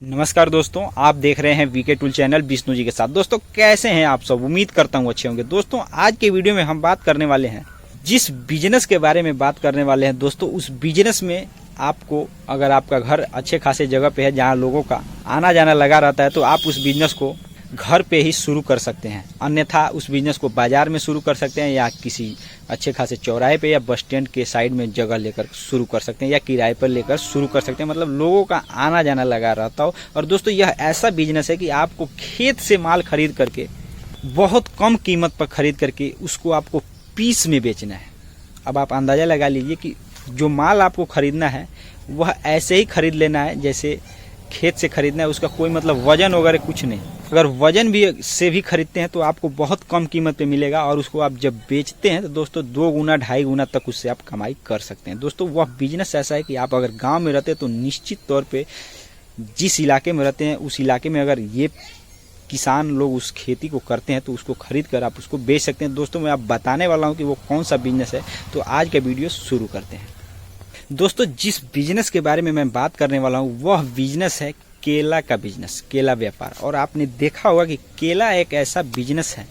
नमस्कार दोस्तों, आप देख रहे हैं VK tool channel Vishnu ji के साथ। दोस्तों कैसे हैं आप सब? उम्मीद करता हूं अच्छे होंगे। दोस्तों आज के वीडियो में हम बात करने वाले हैं, जिस बिजनेस के बारे में बात करने वाले हैं दोस्तों, उस बिजनेस में आपको, अगर आपका घर अच्छे खासे जगह पे है जहां लोगों का आना जाना लगा रहता है, तो आप उस बिजनेस को घर पे ही शुरू कर सकते हैं। अन्यथा उस बिजनेस को बाजार में शुरू कर सकते हैं, या किसी अच्छे खासे चौराहे पे या बस स्टैंड के साइड में जगह लेकर शुरू कर सकते हैं, या किराए पर लेकर शुरू कर सकते हैं। मतलब लोगों का आना जाना लगा रहता हो। और दोस्तों यह ऐसा बिजनेस है कि आपको खेत से माल खरीद करके, बहुत कम कीमत पर खरीद करके उसको आपको पीस में बेचना है। अब आप अंदाजा लगा लीजिए कि जो माल आपको खरीदना है वह ऐसे ही खरीद लेना है जैसे खेत से खरीदना है। उसका कोई मतलब वजन वगैरह कुछ नहीं। अगर वजन भी से भी खरीदते हैं तो आपको बहुत कम कीमत पे मिलेगा, और उसको आप जब बेचते हैं तो दोस्तों 2 गुना 2.5 गुना तक उससे आप कमाई कर सकते हैं। दोस्तों वह बिजनेस ऐसा है कि आप अगर गांव में रहते हैं तो निश्चित तौर पे जिस इलाके में रहते हैं उस इलाके में अगर ये किसान लोग उस खेती को करते हैं तो उसको खरीद कर आप उसको बेच सकते हैं। दोस्तों मैं आप बताने वाला हूँ कि वो कौन सा बिजनेस है। तो आज का वीडियो शुरू करते हैं। दोस्तों जिस बिजनेस के बारे में मैं बात करने वाला हूँ वह बिजनेस है केला का बिजनेस, केला व्यापार। और आपने देखा होगा कि केला एक ऐसा बिजनेस है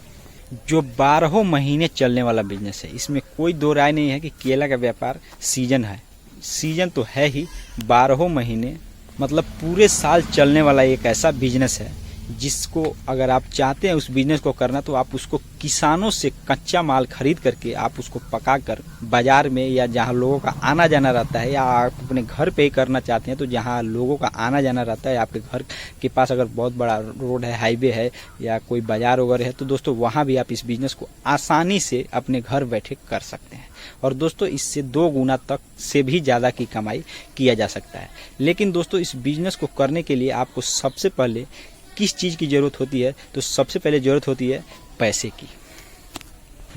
जो 12 महीने चलने वाला बिजनेस है। इसमें कोई दो राय नहीं है कि केला का व्यापार सीजन है, सीजन तो है ही। 12 महीने मतलब पूरे साल चलने वाला एक ऐसा बिजनेस है जिसको अगर आप चाहते हैं उस बिजनेस को करना, तो आप उसको किसानों से कच्चा माल खरीद करके आप उसको पकाकर बाजार में, या जहां लोगों का आना जाना रहता है, या आप अपने घर पे ही करना चाहते हैं तो जहां लोगों का आना जाना रहता है, आपके घर के पास अगर बहुत बड़ा रोड है, हाईवे है, या कोई बाजार वगैरह है, तो दोस्तों वहां भी आप इस बिजनेस को आसानी से अपने घर बैठे कर सकते हैं। और दोस्तों इससे 2 गुना तक से भी ज़्यादा की कमाई किया जा सकता है। लेकिन दोस्तों इस बिजनेस को करने के लिए आपको सबसे पहले किस चीज़ की ज़रूरत होती है? तो सबसे पहले ज़रूरत होती है पैसे की।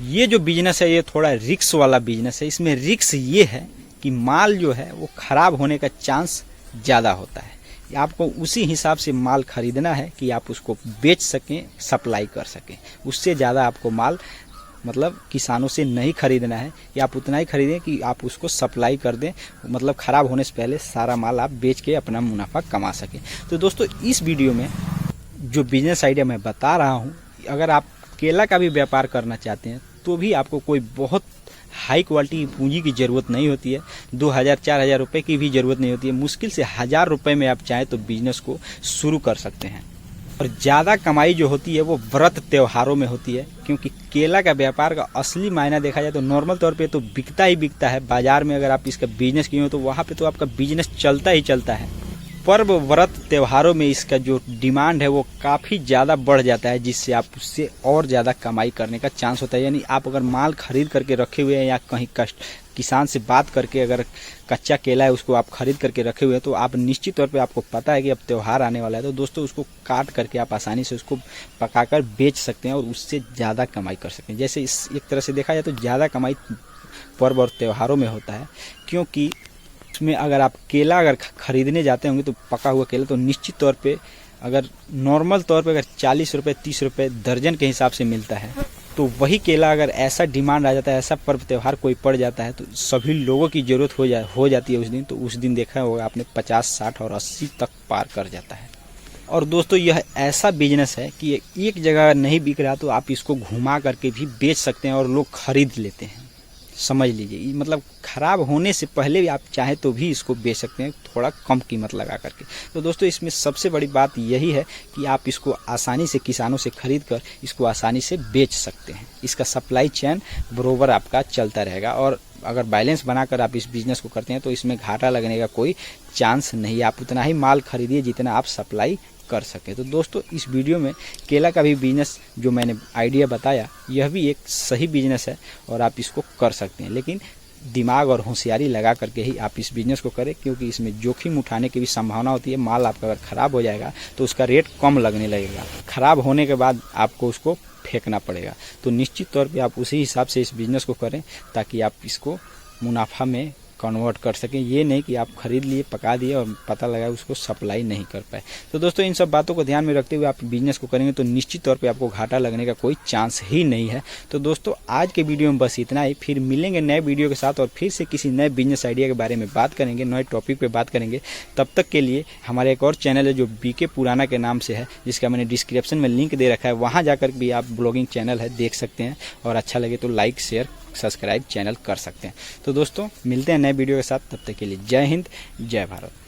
ये जो बिजनेस है ये थोड़ा रिस्क वाला बिजनेस है। इसमें रिस्क ये है कि माल जो है वो ख़राब होने का चांस ज़्यादा होता है। आपको उसी हिसाब से माल खरीदना है कि आप उसको बेच सकें, सप्लाई कर सकें। उससे ज़्यादा आपको माल मतलब किसानों से नहीं खरीदना है, या आप उतना ही खरीदें कि आप उसको सप्लाई कर दें, मतलब ख़राब होने से पहले सारा माल आप बेच के अपना मुनाफा कमा सकें। तो दोस्तों इस वीडियो में जो बिजनेस आइडिया मैं बता रहा हूँ, अगर आप केला का भी व्यापार करना चाहते हैं तो भी आपको कोई बहुत हाई क्वालिटी पूंजी की ज़रूरत नहीं होती है। 2000-4000 रुपये की भी ज़रूरत नहीं होती है। मुश्किल से 1000 रुपये में आप चाहें तो बिजनेस को शुरू कर सकते हैं। और ज़्यादा कमाई जो होती है वो व्रत त्योहारों में होती है, क्योंकि केला का व्यापार का असली मायना देखा जाए तो नॉर्मल तौर पे तो बिकता ही बिकता है। बाजार में अगर आप इसका बिजनेस किए हो तो वहाँ पे तो आपका बिजनेस चलता ही चलता है। पर्व व्रत त्योहारों में इसका जो डिमांड है वो काफ़ी ज़्यादा बढ़ जाता है, जिससे आप उससे और ज़्यादा कमाई करने का चांस होता है। यानी आप अगर माल खरीद करके रखे हुए हैं, या कहीं किसान से बात करके अगर कच्चा केला है उसको आप खरीद करके रखे हुए हैं, तो आप निश्चित तौर पे आपको पता है कि अब त्यौहार आने वाला है, तो दोस्तों उसको काट करके आप आसानी से उसको पकाकर बेच सकते हैं और उससे ज़्यादा कमाई कर सकते हैं। जैसे इस एक तरह से देखा जाए तो ज़्यादा कमाई पर्व और त्योहारों में होता है, क्योंकि उसमें अगर आप केला अगर खरीदने जाते होंगे तो पका हुआ केला तो निश्चित तौर पे अगर नॉर्मल तौर पे अगर 40 रुपये 30 रुपये दर्जन के हिसाब से मिलता है, तो वही केला अगर ऐसा डिमांड आ जाता है, ऐसा पर्व त्यौहार कोई पड़ जाता है, तो सभी लोगों की ज़रूरत हो जाती है उस दिन। तो उस दिन देखा होगा आपने 50, 60 और 80 तक पार कर जाता है। और दोस्तों यह ऐसा बिजनेस है कि एक जगह नहीं बिक रहा तो आप इसको घुमा करके भी बेच सकते हैं और लोग खरीद लेते हैं। समझ लीजिए, मतलब ख़राब होने से पहले भी आप चाहें तो भी इसको बेच सकते हैं, थोड़ा कम कीमत लगा करके। तो दोस्तों इसमें सबसे बड़ी बात यही है कि आप इसको आसानी से किसानों से खरीद कर इसको आसानी से बेच सकते हैं। इसका सप्लाई चेन बरोबर आपका चलता रहेगा, और अगर बैलेंस बनाकर आप इस बिज़नेस को करते हैं तो इसमें घाटा लगने का कोई चांस नहीं। आप उतना ही माल खरीदिए जितना आप सप्लाई कर सके। तो दोस्तों इस वीडियो में केला का भी बिजनेस जो मैंने आइडिया बताया, यह भी एक सही बिजनेस है और आप इसको कर सकते हैं। लेकिन दिमाग और होशियारी लगा करके ही आप इस बिजनेस को करें, क्योंकि इसमें जोखिम उठाने की भी संभावना होती है। माल आपका अगर ख़राब हो जाएगा तो उसका रेट कम लगने लगेगा, ख़राब होने के बाद आपको उसको फेंकना पड़ेगा। तो निश्चित तौर पर आप उसी हिसाब से इस बिजनेस को करें ताकि आप इसको मुनाफा में कन्वर्ट कर सकें। ये नहीं कि आप खरीद लिए, पका दिए और पता लगा उसको सप्लाई नहीं कर पाए। तो दोस्तों इन सब बातों को ध्यान में रखते हुए आप बिजनेस को करेंगे तो निश्चित तौर पे आपको घाटा लगने का कोई चांस ही नहीं है। तो दोस्तों आज के वीडियो में बस इतना ही, फिर मिलेंगे नए वीडियो के साथ और फिर से किसी नए बिजनेस आइडिया के बारे में बात करेंगे, नए टॉपिक पे बात करेंगे। तब तक के लिए हमारे एक और चैनल है जो बीके पुराना के नाम से है, जिसका मैंने डिस्क्रिप्शन में लिंक दे रखा है, वहाँ जाकर भी आप ब्लॉगिंग चैनल है देख सकते हैं और अच्छा लगे तो लाइक शेयर सब्सक्राइब चैनल कर सकते हैं। तो दोस्तों मिलते हैं नए वीडियो के साथ, तब तक के लिए जय हिंद जय भारत।